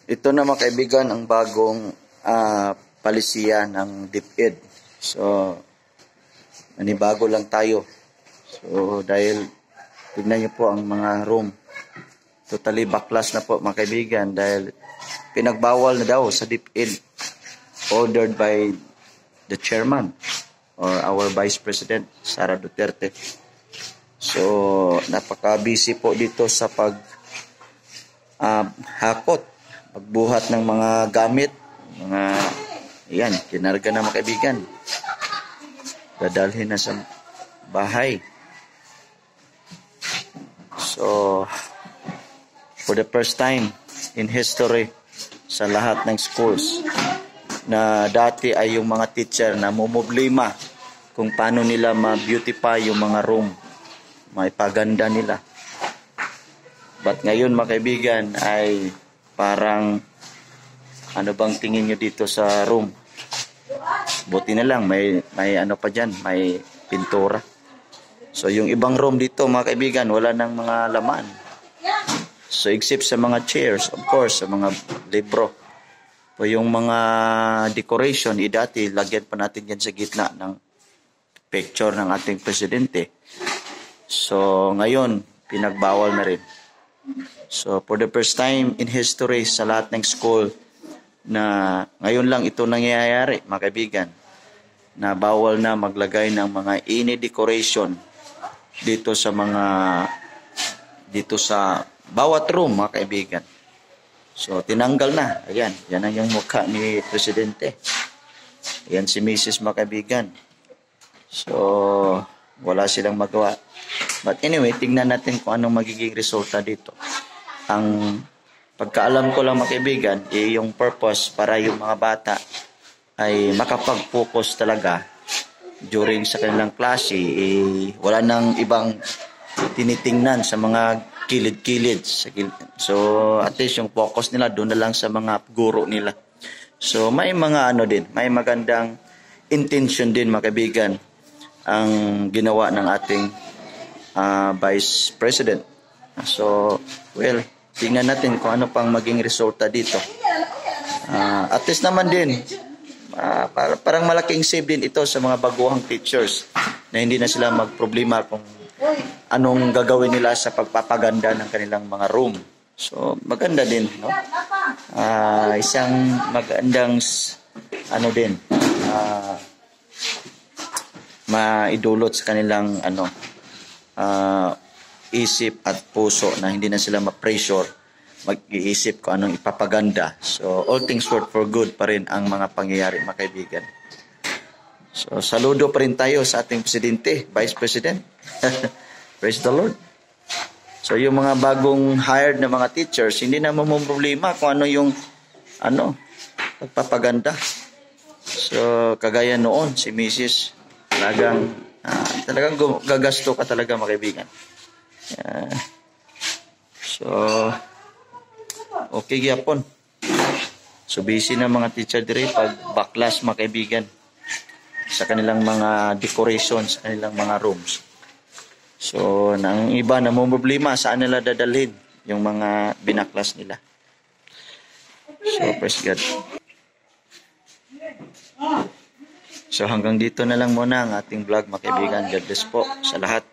Ito na mga kaibigan ang bagong palisiya ng DepEd. So, nanibago lang tayo. So, dahil tignan niyo po ang mga room. Totally backlash na po mga kaibigan dahil pinagbawal na daw sa DepEd. Ordered by the chairman or our Vice President, Sara Duterte. So, napaka-busy po dito sa hakot, pagbuhat ng mga gamit, yan, kinarga na mga kaibigan. Dadalhin na sa bahay. So, for the first time in history sa lahat ng schools na dati ay yung mga teacher na mumblema kung paano nila ma-beautify yung mga room, maipaganda nila. But ngayon mga kaibigan ay parang ano bang tingin nyo dito sa room? Buti na lang may ano pa dyan, may pintura. So yung ibang room dito mga kaibigan wala nang mga laman. So except sa mga chairs, of course, sa mga libro. O yung mga decoration, dati lagyan pa natin yan sa gitna ng picture ng ating presidente. So ngayon pinagbawal na rin. So for the first time in history sa lahat ng school na ngayon lang ito nangyayari mga kaibigan na bawal na maglagay ng mga ini-decoration dito sa bawat room mga kaibigan. So tinanggal na. Ayan, yan ang yung mukha ni presidente. Ayan si Mrs. mga kaibigan. So wala silang magawa. But anyway, tingnan natin kung anong magiging resulta dito. Ang pagkaalam ko lang mga kaibigan, yung purpose para yung mga bata ay makapag-focus talaga during sa kanilang klase. Wala nang ibang tinitingnan sa mga kilid-kilid. So at least yung focus nila doon na lang sa mga guro nila. So may mga may magandang intention din mga kaibigan ang ginawa ng ating Vice President. So, well, tingnan natin kung ano pang maging resulta dito. At least naman din, parang malaking save din ito sa mga baguhang teachers na hindi na sila magproblema kung anong gagawin nila sa pagpapaganda ng kanilang mga room. So, maganda din, no? Isang magandang maidulot sa kanilang isip at puso na hindi na sila ma-pressure mag-iisip kung anong ipapaganda. So all things work for good pa rin ang mga pangyayari mga kaibigan. So saludo pa rin tayo sa ating presidente, Vice President. Praise the Lord. So yung mga bagong hired na mga teachers hindi na problema kung ano yung pagpapaganda. So kagaya noon si Mrs. talagang gagasto ka talaga mga kaibigan. So okay gyapon. So busy na mga teacher dire pag backlash mga kaibigan sa kanilang mga decorations, sa kanilang mga rooms. So nang iba na problema saan nila dadalhin yung mga binaklas nila. So praise God. So hanggang dito na lang muna ang ating vlog mga kaibigan. God bless po sa lahat.